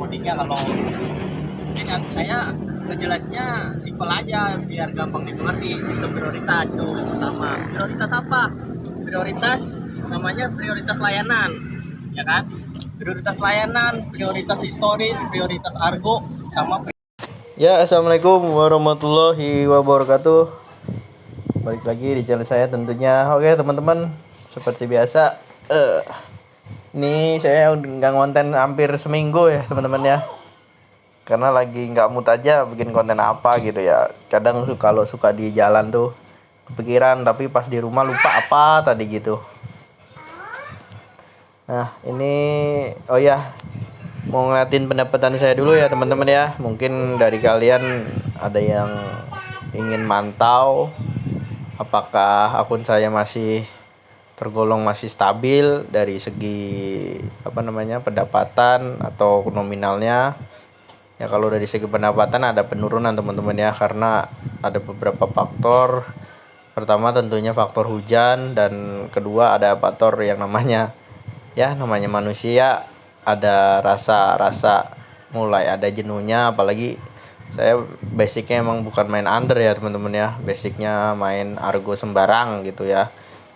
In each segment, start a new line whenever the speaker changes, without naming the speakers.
codingnya. Kalau mungkin kan saya ngejelasnya simpel aja biar gampang dimengerti. Sistem prioritas itu pertama. Prioritas apa? Prioritas namanya prioritas layanan, ya kan? Prioritas layanan, prioritas historis, prioritas argo, sama
Ya, assalamualaikum warahmatullahi wabarakatuh. Balik lagi di channel saya tentunya. Oke teman-teman, seperti biasa, ini saya udah nggak ngonten hampir seminggu ya teman-teman ya. Karena lagi nggak mood aja bikin konten apa gitu ya. Kadang kalau suka di jalan tuh kepikiran, tapi pas di rumah lupa apa tadi gitu. Nah ini, oh ya, mau ngeliatin pendapatan saya dulu ya teman-teman ya. Mungkin dari kalian ada yang ingin mantau apakah akun saya masih tergolong masih stabil dari segi pendapatan atau nominalnya. Ya kalau dari segi pendapatan ada penurunan teman-teman ya, karena ada beberapa faktor. Pertama tentunya faktor hujan, dan kedua ada faktor yang namanya manusia, ada rasa mulai ada jenuhnya. Apalagi saya basicnya emang bukan main under ya teman-teman ya, basicnya main argo sembarang gitu ya,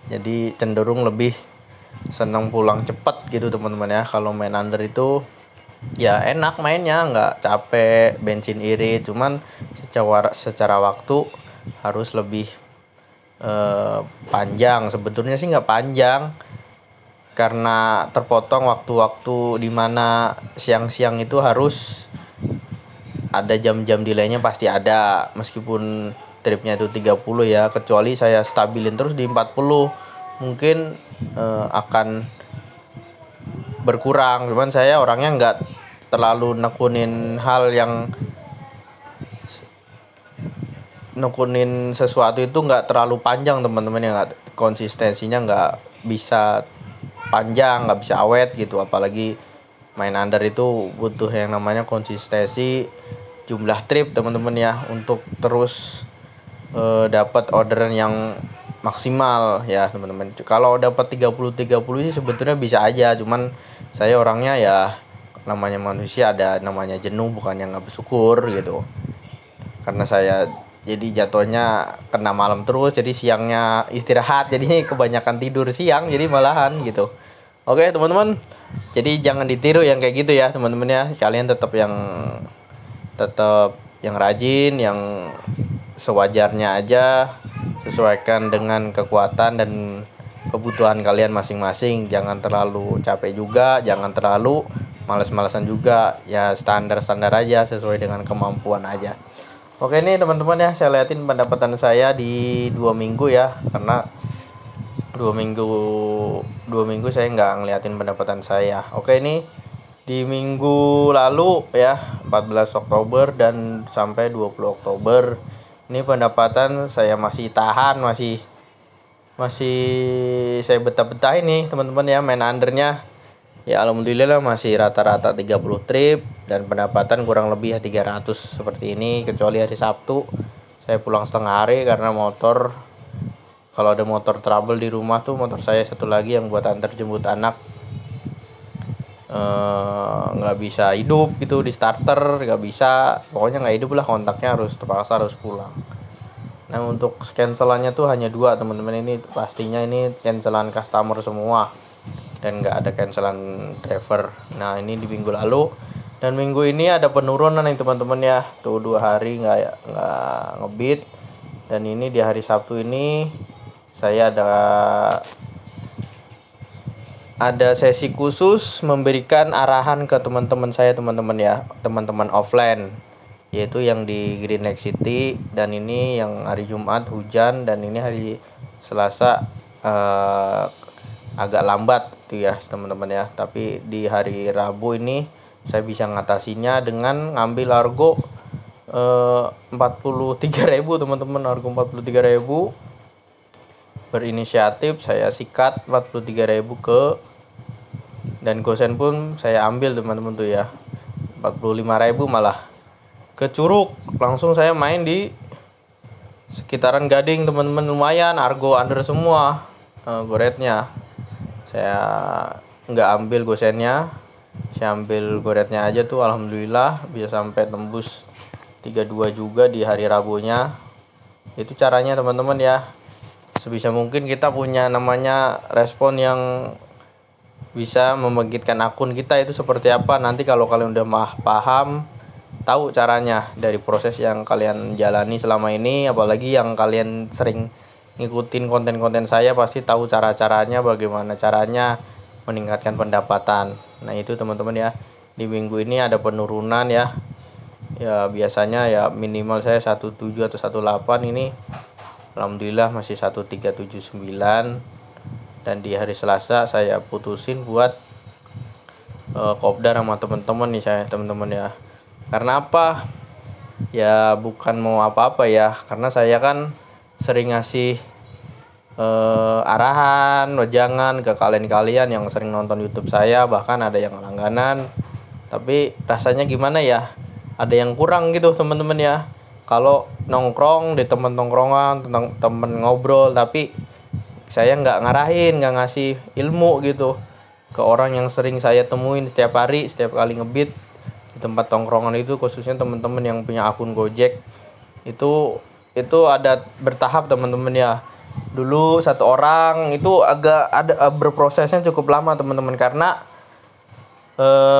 jadi cenderung lebih senang pulang cepet gitu teman-teman ya. Kalau main under itu ya enak mainnya, nggak capek, bensin irit, cuman secara waktu harus lebih panjang. Sebetulnya sih nggak panjang, karena terpotong waktu-waktu dimana siang-siang itu harus ada jam-jam delaynya, pasti ada meskipun tripnya itu 30 ya, kecuali saya stabilin terus di 40 mungkin akan berkurang. Cuman saya orangnya nggak terlalu nekunin sesuatu itu nggak terlalu panjang teman-teman ya, nggak, konsistensinya nggak bisa panjang, nggak bisa awet gitu. Apalagi main under itu butuh yang namanya konsistensi jumlah trip teman-teman ya, untuk terus dapat orderan yang maksimal ya teman-teman. Kalau dapat 30 sih sebetulnya bisa aja, cuman saya orangnya ya namanya manusia, ada namanya jenuh, bukannya nggak bersyukur gitu. Karena saya jadi jatuhnya kena malam terus, jadi siangnya istirahat, jadi kebanyakan tidur siang, jadi malahan gitu. Oke teman-teman, jadi jangan ditiru yang kayak gitu ya teman-teman ya. Kalian tetap yang rajin, yang sewajarnya aja, sesuaikan dengan kekuatan dan kebutuhan kalian masing-masing. Jangan terlalu capek juga, jangan terlalu males-malesan juga, ya standar-standar aja, sesuai dengan kemampuan aja. Oke nih teman-teman ya, saya liatin pendapatan saya di 2 minggu ya, karena 2 minggu saya nggak ngeliatin pendapatan saya. Oke, ini di minggu lalu ya, 14 Oktober dan sampai 20 Oktober ini pendapatan saya masih tahan, masih saya betah-betah ini teman-teman ya, main undernya ya alhamdulillah masih rata-rata 30 trip, dan pendapatan kurang lebih ya 300 seperti ini. Kecuali hari Sabtu saya pulang setengah hari karena kalau ada motor trouble di rumah tuh, motor saya satu lagi yang buat antar jemput anak nggak bisa hidup gitu di starter, nggak bisa, pokoknya nggak hidup lah, kontaknya terpaksa harus pulang. Nah untuk cancelannya tuh hanya 2 teman-teman, ini pastinya ini cancelan customer semua dan nggak ada cancelan driver. Nah ini di minggu lalu, dan minggu ini ada penurunan nih teman-teman ya, tuh 2 hari nggak ngebit. Dan ini di hari Sabtu ini saya ada sesi khusus memberikan arahan ke teman-teman saya, teman-teman offline, yaitu yang di Green Lake City. Dan ini yang hari Jumat hujan, dan ini hari Selasa agak lambat tuh ya teman-teman ya. Tapi di hari Rabu ini saya bisa ngatasinya dengan ngambil argo 43.000 teman-teman, argo 43.000. Berinisiatif saya sikat 43.000 dan gosen pun saya ambil teman-teman tuh ya, 45.000 malah ke Curug. Langsung saya main di sekitaran Gading teman-teman, lumayan argo under semua goretnya. Saya nggak ambil gosennya, Saya ambil goretnya aja tuh, alhamdulillah bisa sampai tembus 32 juga di hari Rabunya. Itu caranya teman-teman ya. Sebisa mungkin kita punya namanya respon yang bisa membangkitkan akun kita itu seperti apa. Nanti kalau kalian udah paham, tahu caranya dari proses yang kalian jalani selama ini, apalagi yang kalian sering ngikutin konten-konten saya pasti tahu cara-caranya, bagaimana caranya meningkatkan pendapatan. Nah itu teman-teman ya, di minggu ini ada penurunan ya. Ya biasanya ya minimal saya 17 atau 18, ini alhamdulillah masih 1379. Dan di hari Selasa saya putusin buat kopdar sama teman-teman nih saya teman-teman ya. Karena apa? Ya bukan mau apa-apa ya, karena saya kan sering ngasih arahan, wejangan ke kalian-kalian yang sering nonton YouTube saya, bahkan ada yang langganan. Tapi rasanya gimana ya? Ada yang kurang gitu teman-teman ya. Kalau nongkrong di teman nongkrongan, tentang temen ngobrol, tapi saya nggak ngarahin, nggak ngasih ilmu gitu ke orang yang sering saya temuin setiap hari, setiap kali ngebit di tempat tongkrongan itu, khususnya teman-teman yang punya akun Gojek. Itu ada bertahap teman-teman ya. Dulu satu orang itu agak ada berprosesnya cukup lama teman-teman, karena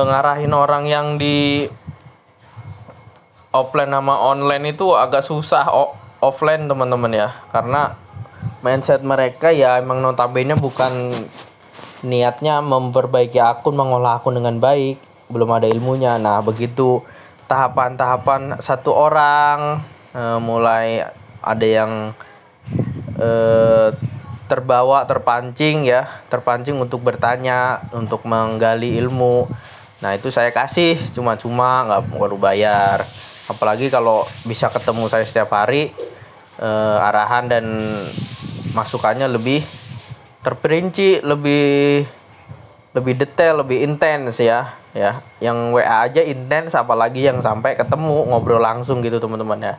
ngarahin orang yang di offline sama online itu agak susah offline teman-teman ya, karena mindset mereka ya emang notabene bukan niatnya memperbaiki akun, mengolah akun dengan baik, belum ada ilmunya. Nah begitu tahapan-tahapan satu orang mulai ada yang terpancing untuk bertanya, untuk menggali ilmu. Nah itu saya kasih cuma-cuma, nggak perlu bayar. Apalagi kalau bisa ketemu saya setiap hari, arahan dan masukannya lebih terperinci, lebih detail, lebih intens ya. Yang WA aja intens, apalagi yang sampai ketemu ngobrol langsung gitu teman-teman ya.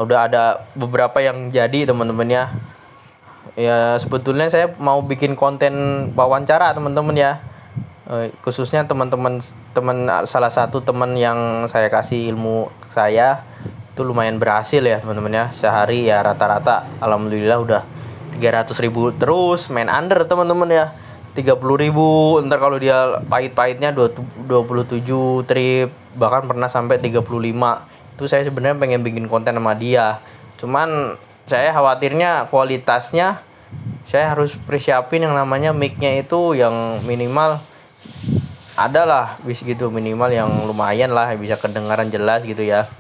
Udah ada beberapa yang jadi teman-teman ya. Ya sebetulnya saya mau bikin konten wawancara teman-teman ya. Khususnya salah satu teman yang saya kasih ilmu saya itu lumayan berhasil ya teman-teman ya. Sehari ya rata-rata alhamdulillah udah 300.000 terus main under teman-teman ya. 30.000, ntar kalau dia pahit-pahitnya 27 trip, bahkan pernah sampai 35. Itu saya sebenarnya pengen bikin konten sama dia, cuman saya khawatirnya kualitasnya, saya harus persiapin yang namanya mic-nya itu yang minimal adalah bis gitu, minimal yang lumayan lah bisa kedengaran jelas gitu ya.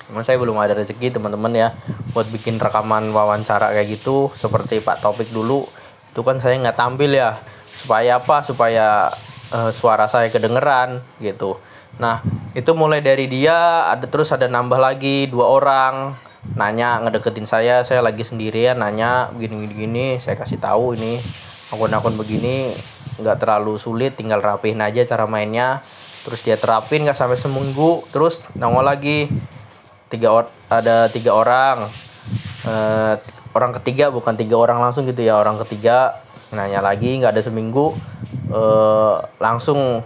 Cuman saya belum ada rezeki teman-teman ya buat bikin rekaman wawancara kayak gitu seperti Pak Topik dulu. Itu kan saya nggak tampil ya, supaya apa, supaya suara saya kedengeran gitu. Nah itu mulai dari dia ada nambah lagi 2 orang nanya, ngedeketin saya lagi sendirian, nanya begini, saya kasih tahu ini akun-akun begini nggak terlalu sulit, tinggal rapihin aja cara mainnya. Terus dia terapin nggak sampai seminggu, terus nongol lagi ada 3 orang, orang ketiga, bukan 3 orang langsung gitu ya, orang ketiga nanya lagi, nggak ada seminggu, langsung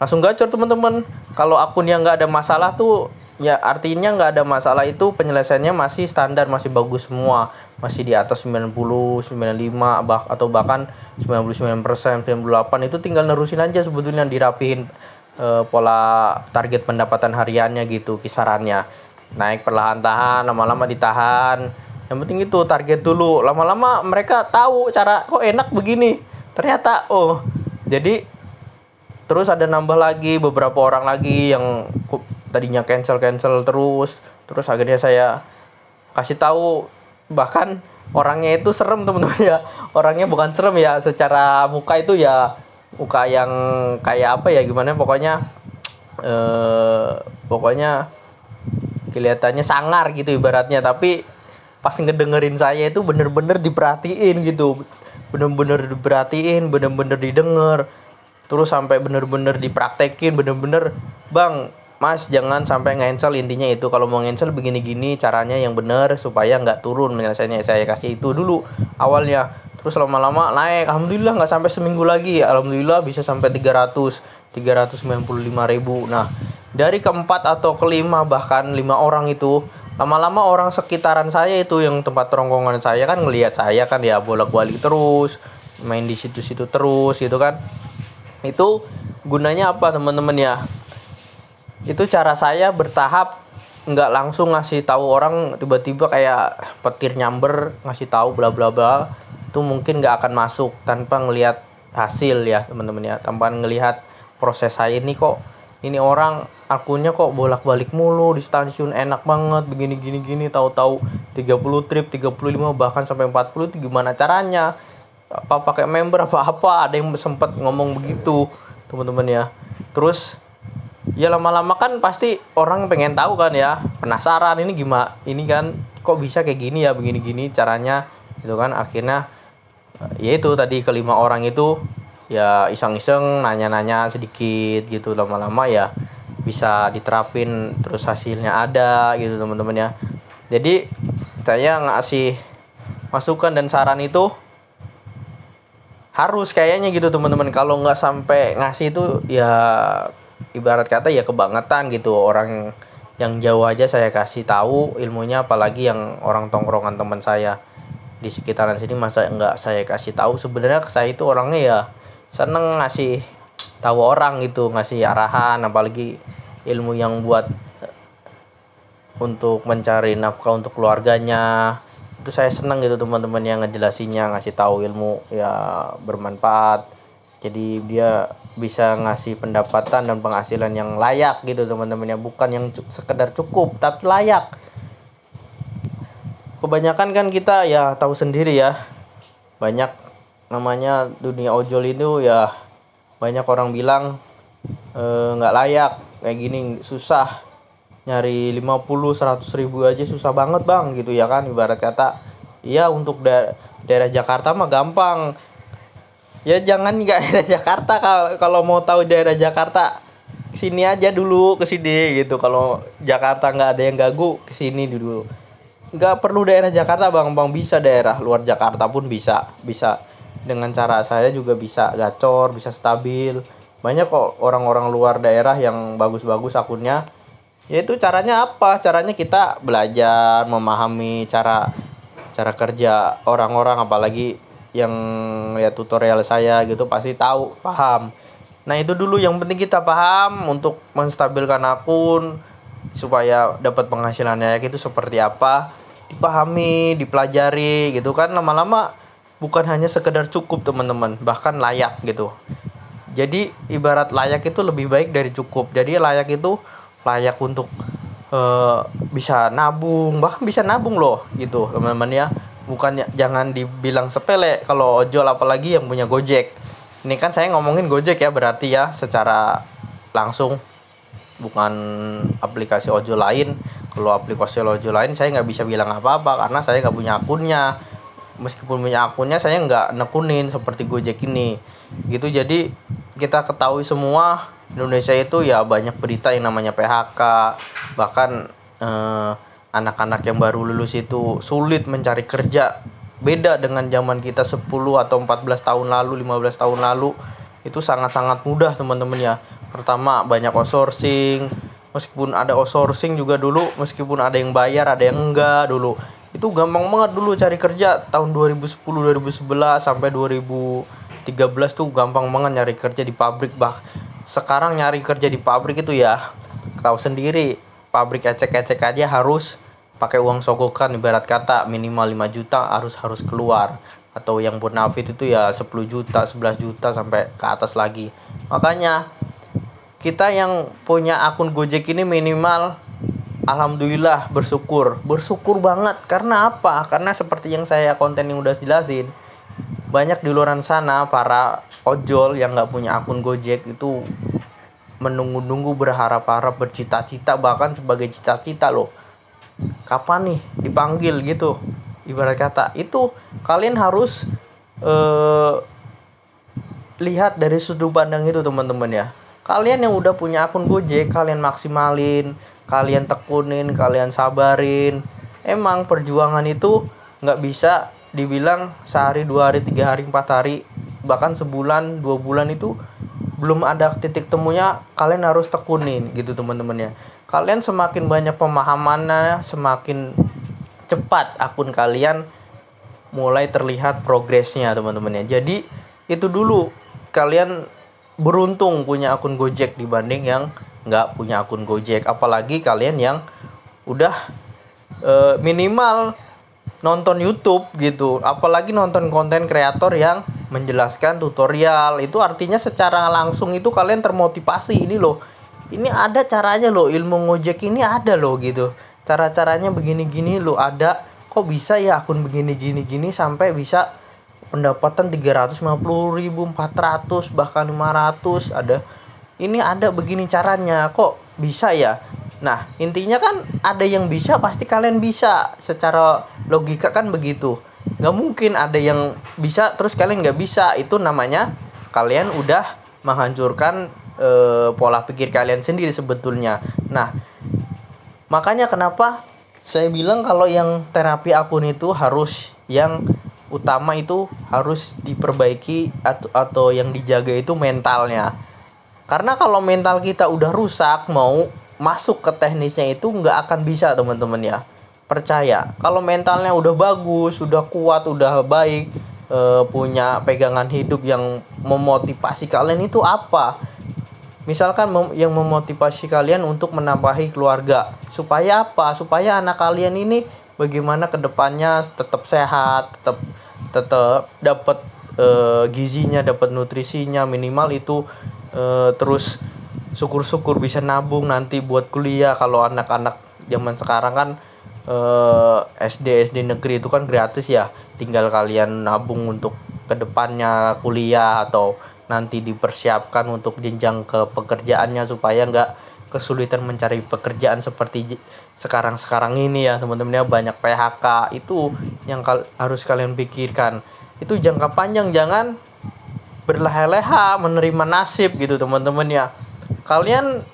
gacor teman-teman. Kalau akun yang nggak ada masalah tuh ya artinya nggak ada masalah, itu penyelesaiannya masih standar, masih bagus semua, masih di atas 90, 95 atau bahkan 99%, 98. Itu tinggal nerusin aja sebetulnya, dirapihin pola target pendapatan hariannya gitu, kisarannya naik perlahan-lahan, lama-lama ditahan. Yang penting itu target dulu, lama-lama mereka tahu cara, kok enak begini ternyata. Jadi terus ada nambah lagi beberapa orang lagi yang tadinya cancel terus akhirnya saya kasih tahu. Bahkan orangnya itu serem teman-teman ya, orangnya bukan serem ya, secara muka itu ya muka yang kayak apa ya, gimana pokoknya kelihatannya sangar gitu ibaratnya, tapi pas ngedengerin saya itu bener-bener diperhatiin gitu, bener-bener didengar, terus sampai bener-bener dipraktekin, bener-bener bang, mas jangan sampai ngancel, intinya itu kalau mau ngancel begini-gini caranya yang bener supaya nggak turun penyelesaiannya. Saya kasih itu dulu awalnya, terus lama-lama naik, alhamdulillah nggak sampai seminggu lagi, alhamdulillah bisa sampai 300. 395.000. Nah, dari keempat atau kelima bahkan 5 orang itu, lama-lama orang sekitaran saya itu yang tempat tongkrongan saya kan ngelihat saya kan ya bolak-balik terus, main di situ-situ terus gitu kan. Itu gunanya apa teman-teman ya? Itu cara saya bertahap, nggak langsung ngasih tahu orang tiba-tiba kayak petir nyamber ngasih tahu bla bla bla. Itu mungkin nggak akan masuk tanpa ngelihat hasil ya teman-teman ya, tanpa ngelihat proses saya ini kok, ini orang akunnya kok bolak-balik mulu di stasiun enak banget begini gini gini, tahu-tahu 30 trip 35 bahkan sampai 40, itu gimana caranya, apa pakai member apa ada yang sempat ngomong begitu teman-teman ya. Terus ya lama-lama kan pasti orang pengen tahu kan ya, penasaran ini gimana, ini kan kok bisa kayak gini ya, begini-gini caranya gitu kan. Akhirnya ya itu tadi kelima orang itu ya iseng-iseng nanya-nanya sedikit gitu, lama-lama ya bisa diterapin, terus hasilnya ada gitu teman-teman ya. Jadi saya ngasih masukan dan saran itu harus kayaknya gitu teman-teman. Kalau nggak sampai ngasih itu ya ibarat kata ya kebangetan gitu. Orang yang jauh aja saya kasih tahu ilmunya, apalagi yang orang tongkrongan teman saya di sekitaran sini masa nggak saya kasih tahu. Sebenarnya saya itu orangnya ya seneng ngasih tahu orang gitu, ngasih arahan, apalagi ilmu yang buat untuk mencari nafkah untuk keluarganya. Itu saya seneng gitu teman-teman yang ngejelasinnya, ngasih tahu ilmu ya bermanfaat. Jadi dia bisa ngasih pendapatan dan penghasilan yang layak gitu teman-teman ya, bukan yang sekedar cukup tapi layak. Kebanyakan kan kita ya tahu sendiri ya, banyak namanya dunia ojol itu ya, banyak orang bilang nggak layak kayak gini, susah nyari 50-100 ribu aja susah banget bang gitu ya kan. Ibarat kata ya untuk daerah Jakarta mah gampang ya, jangan nggak daerah Jakarta, kalau mau tahu daerah Jakarta kesini aja dulu, kesini gitu. Kalau Jakarta nggak ada yang ganggu, kesini dulu, nggak perlu daerah Jakarta bang, bisa daerah luar Jakarta pun bisa dengan cara saya juga bisa gacor, bisa stabil. Banyak kok orang-orang luar daerah yang bagus-bagus akunnya. Yaitu caranya apa? Caranya kita belajar memahami cara kerja orang-orang, apalagi yang lihat tutorial saya gitu pasti tahu, paham. Nah itu dulu yang penting kita paham untuk menstabilkan akun supaya dapat penghasilannya itu seperti apa, dipahami, dipelajari gitu kan. Lama-lama bukan hanya sekedar cukup teman-teman, bahkan layak gitu. Jadi ibarat layak itu lebih baik dari cukup. Jadi layak itu layak untuk bisa nabung, bahkan bisa nabung loh gitu teman-teman ya. Bukan jangan dibilang sepele kalau ojol, apalagi yang punya Gojek. Ini kan saya ngomongin Gojek ya, berarti ya secara langsung, bukan aplikasi ojol lain. Kalau aplikasi ojol lain saya nggak bisa bilang apa-apa karena saya nggak punya akunnya. Meskipun punya akunnya saya nggak nekunin seperti Gojek ini gitu. Jadi kita ketahui semua Indonesia itu ya banyak berita yang namanya PHK, bahkan anak-anak yang baru lulus itu sulit mencari kerja. Beda dengan zaman kita 10 atau 14 tahun lalu, 15 tahun lalu, itu sangat-sangat mudah teman-teman ya. Pertama banyak outsourcing, meskipun ada outsourcing juga dulu, meskipun ada yang bayar ada yang enggak dulu. Itu gampang banget dulu cari kerja tahun 2010, 2011 sampai 2013 tuh gampang banget nyari kerja di pabrik. Sekarang nyari kerja di pabrik itu ya tahu sendiri, pabrik ecek-ecek aja harus pakai uang sogokan, ibarat kata minimal 5 juta harus keluar, atau yang bonafit itu ya 10 juta, 11 juta sampai ke atas lagi. Makanya kita yang punya akun Gojek ini minimal alhamdulillah bersyukur banget. Karena apa? Karena seperti yang saya konten yang udah jelasin, banyak di luar sana para ojol yang nggak punya akun Gojek itu menunggu-nunggu, berharap-harap, bercita-cita, bahkan sebagai cita-cita loh, kapan nih dipanggil gitu. Ibarat kata itu kalian harus lihat dari sudut pandang itu teman-teman ya. Kalian yang udah punya akun Gojek, kalian maksimalin, kalian tekunin, kalian sabarin. Emang perjuangan itu nggak bisa dibilang sehari, 2 hari, 3 hari, 4 hari, bahkan sebulan, 2 bulan itu belum ada titik temunya, kalian harus tekunin gitu teman-teman ya. Kalian semakin banyak pemahamannya, semakin cepat akun kalian mulai terlihat progresnya teman-teman ya. Jadi itu dulu, kalian beruntung punya akun Gojek dibanding yang nggak punya akun Gojek. Apalagi kalian yang udah minimal nonton YouTube gitu, apalagi nonton konten kreator yang menjelaskan tutorial, itu artinya secara langsung itu kalian termotivasi, ini loh, ini ada caranya loh, ilmu ngojek ini ada loh gitu, cara-caranya begini-gini loh ada, kok bisa ya akun begini gini sampai bisa pendapatan 350.000, 400, bahkan 500 ada, ini ada begini caranya, kok bisa ya. Nah, intinya kan ada yang bisa, pasti kalian bisa. Secara logika kan begitu. Nggak mungkin ada yang bisa terus kalian nggak bisa. Itu namanya kalian udah menghancurkan pola pikir kalian sendiri sebetulnya. Nah, makanya kenapa saya bilang kalau yang terapi akun itu harus, yang utama itu harus diperbaiki atau yang dijaga itu mentalnya. Karena kalau mental kita udah rusak, mau masuk ke teknisnya itu nggak akan bisa teman-teman ya. Percaya, kalau mentalnya udah bagus, udah kuat, udah baik, punya pegangan hidup yang memotivasi kalian itu apa? Misalkan yang memotivasi kalian untuk menambahi keluarga, supaya apa? Supaya anak kalian ini bagaimana kedepannya tetap sehat, tetap dapat gizinya, dapat nutrisinya minimal itu, terus syukur-syukur bisa nabung nanti buat kuliah. Kalau anak-anak zaman sekarang kan SD negeri itu kan gratis ya, tinggal kalian nabung untuk kedepannya kuliah atau nanti dipersiapkan untuk jenjang ke pekerjaannya supaya nggak kesulitan mencari pekerjaan seperti sekarang ini ya teman-teman ya, banyak PHK. Itu yang harus kalian pikirkan, itu jangka panjang, jangan berleha-leha menerima nasib gitu teman-teman ya. Kalian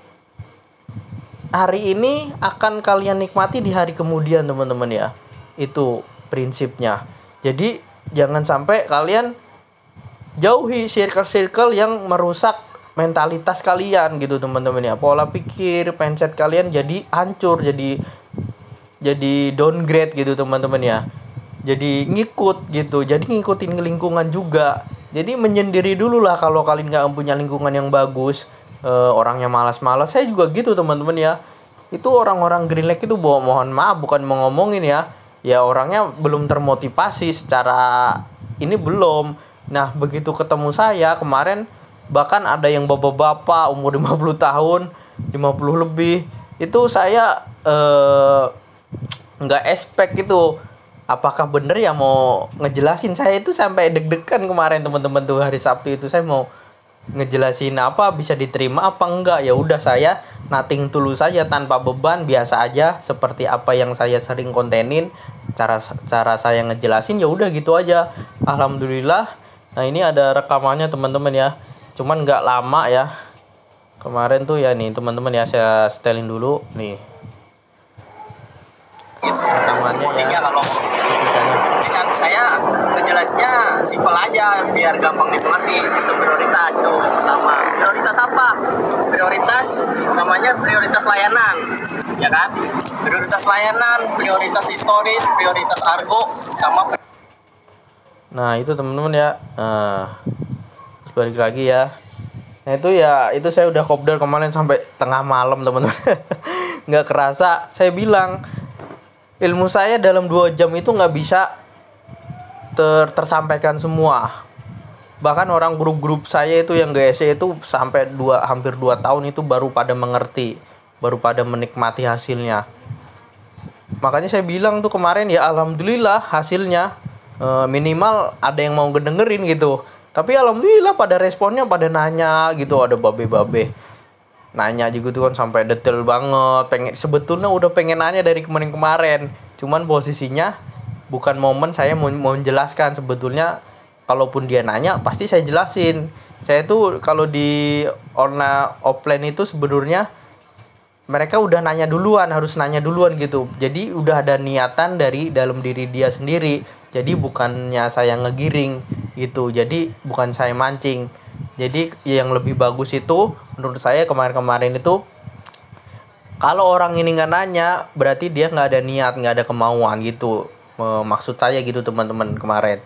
hari ini akan kalian nikmati di hari kemudian teman-teman ya. Itu prinsipnya. Jadi jangan sampai kalian jauhi circle-circle yang merusak mentalitas kalian gitu teman-teman ya. Pola pikir, mindset kalian jadi hancur, jadi downgrade gitu teman-teman ya. Jadi ngikut gitu, jadi ngikutin lingkungan juga. Jadi menyendiri dulu lah kalau kalian nggak punya lingkungan yang bagus. Orangnya malas-malas, saya juga gitu teman-teman ya. Itu orang-orang Green Lake itu mohon maaf bukan mau ngomongin ya, ya orangnya belum termotivasi secara ini, belum. Nah begitu ketemu saya kemarin, bahkan ada yang bapak-bapak umur 50 tahun, 50 lebih, itu saya nggak expect itu. Apakah bener ya mau ngejelasin, saya itu sampai deg-degan kemarin teman-teman tuh, hari Sabtu itu saya mau ngejelasin apa, bisa diterima apa enggak. Ya udah, saya nating tulus saja tanpa beban, biasa aja seperti apa yang saya sering kontenin, cara saya ngejelasin ya udah gitu aja. Alhamdulillah. Nah ini ada rekamannya teman-teman ya, cuman nggak lama ya kemarin tuh ya. Nih teman-teman ya, saya setelin dulu nih rekamannya ya.
Kalau kan saya ngejelasnya simpel aja biar gampang dimengerti. Sistem prioritas itu pertama. Prioritas apa? Prioritas namanya prioritas layanan, ya kan? Prioritas layanan, prioritas historis, prioritas argo, sama.
Nah itu teman-teman ya. Terus balik lagi ya. Nah itu ya, itu saya udah kopdar kemarin sampai tengah malam teman-teman. Nggak kerasa, saya bilang ilmu saya dalam 2 jam itu nggak bisa tersampaikan semua. Bahkan orang grup-grup saya itu yang GSC itu sampai hampir 2 tahun itu baru pada mengerti, baru pada menikmati hasilnya. Makanya saya bilang tuh kemarin ya, alhamdulillah hasilnya minimal ada yang mau ngedengerin gitu. Tapi alhamdulillah pada responnya pada nanya gitu, ada babe-babe nanya juga tuh kan sampai detail banget. Sebetulnya udah pengen nanya dari kemarin, cuman posisinya bukan momen saya mau menjelaskan. Sebetulnya kalaupun dia nanya pasti saya jelasin. Saya tuh kalau di offline itu sebenarnya mereka udah nanya duluan, harus nanya duluan gitu. Jadi udah ada niatan dari dalam diri dia sendiri. Jadi bukannya saya ngegiring gitu. Jadi bukan saya mancing. Jadi yang lebih bagus itu menurut saya kemarin-kemarin itu, kalau orang ini nggak nanya, berarti dia nggak ada niat, nggak ada kemauan gitu. Maksud saya gitu teman-teman kemarin.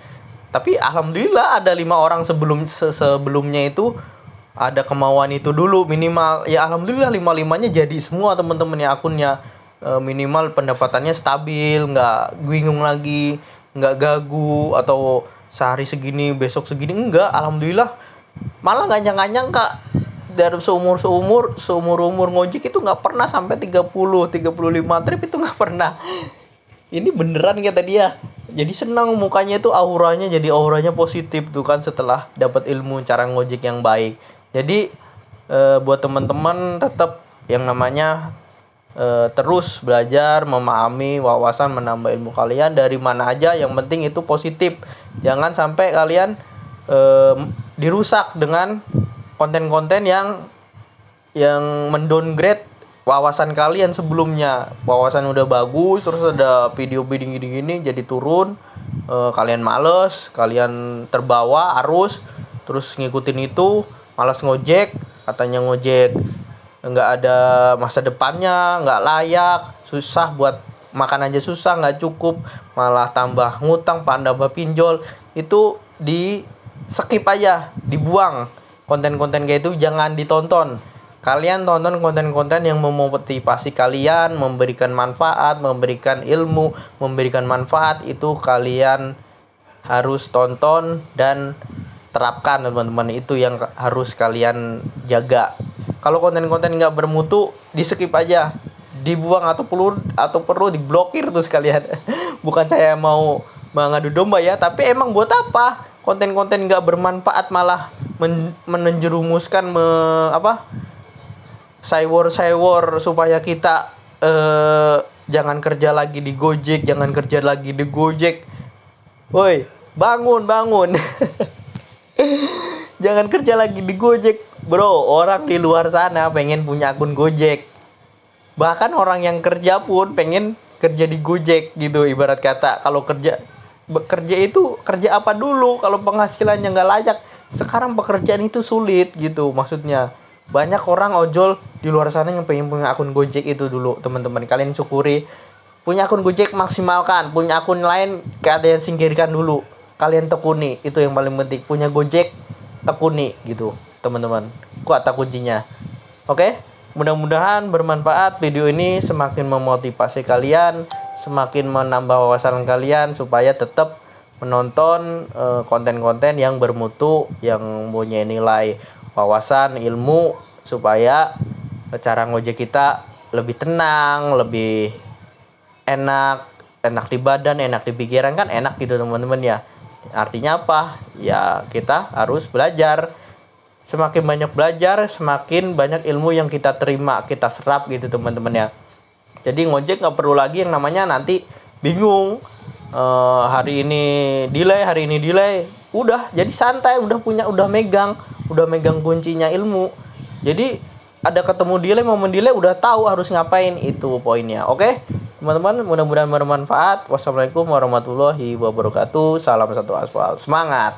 Tapi alhamdulillah ada 5 orang sebelumnya itu ada kemauan itu dulu minimal. Ya alhamdulillah lima-limanya jadi semua teman-teman ya akunnya. Minimal pendapatannya stabil, nggak bingung lagi, nggak gagu atau sehari segini besok segini, enggak. Alhamdulillah, malah nggak nyangka-nyangka dari seumur umur ngojek itu nggak pernah sampai 35 trip, itu nggak pernah. Ini beneran kata dia. Jadi senang mukanya itu, auranya positif tuh kan setelah dapat ilmu cara ngojek yang baik. Jadi buat teman-teman tetap yang namanya terus belajar, memahami wawasan, menambah ilmu kalian dari mana aja, yang penting itu positif. Jangan sampai kalian dirusak dengan konten-konten yang mendowngrade wawasan kalian sebelumnya. Wawasan udah bagus, terus ada video-video gini-gini jadi turun. Kalian males, kalian terbawa arus, terus ngikutin itu, malas ngojek, katanya ngojek nggak ada masa depannya, nggak layak, susah buat makan aja susah, nggak cukup, malah tambah ngutang, tambah pinjol. Itu di skip aja, dibuang. Konten-konten kayak itu jangan ditonton. Kalian tonton konten-konten yang memotivasi kalian, memberikan manfaat, memberikan ilmu, memberikan manfaat. Itu kalian harus tonton dan terapkan teman-teman. Itu yang harus kalian jaga. Kalau konten-konten nggak bermutu, di skip aja, dibuang atau perlu diblokir tuh sekalian. Bukan saya mau mengadu domba ya, tapi emang buat apa konten-konten nggak bermanfaat malah menjerumuskan saywor supaya kita jangan kerja lagi di Gojek, Woi, bangun. Jangan kerja lagi di Gojek, bro. Orang di luar sana pengen punya akun Gojek. Bahkan orang yang kerja pun pengen kerja di Gojek gitu, ibarat kata. Kalau bekerja itu kerja apa dulu kalau penghasilannya nggak layak. Sekarang pekerjaan itu sulit gitu maksudnya. Banyak orang ojol di luar sana yang pengen punya akun Gojek itu dulu, teman-teman. Kalian syukuri. Punya akun Gojek maksimalkan, punya akun lain kalian singkirkan dulu. Kalian tekuni, itu yang paling penting. Punya Gojek, tekuni gitu, teman-teman. Kata kuncinya. Oke? Mudah-mudahan bermanfaat video ini, semakin memotivasi kalian, semakin menambah wawasan kalian supaya tetap menonton konten-konten yang bermutu, yang punya nilai wawasan, ilmu, supaya cara ngojek kita lebih tenang, lebih enak di badan, enak di pikiran, kan enak gitu teman-teman ya. Artinya apa? Ya kita harus belajar. Semakin banyak belajar, semakin banyak ilmu yang kita terima, kita serap gitu teman-teman ya. Jadi ngojek nggak perlu lagi yang namanya nanti bingung, hari ini delay. Udah jadi santai, udah megang kuncinya ilmu. Jadi ada ketemu delay, momen delay, udah tahu harus ngapain, itu poinnya. Oke teman-teman, mudah-mudahan bermanfaat. Wassalamualaikum warahmatullahi wabarakatuh. Salam satu aspal, semangat.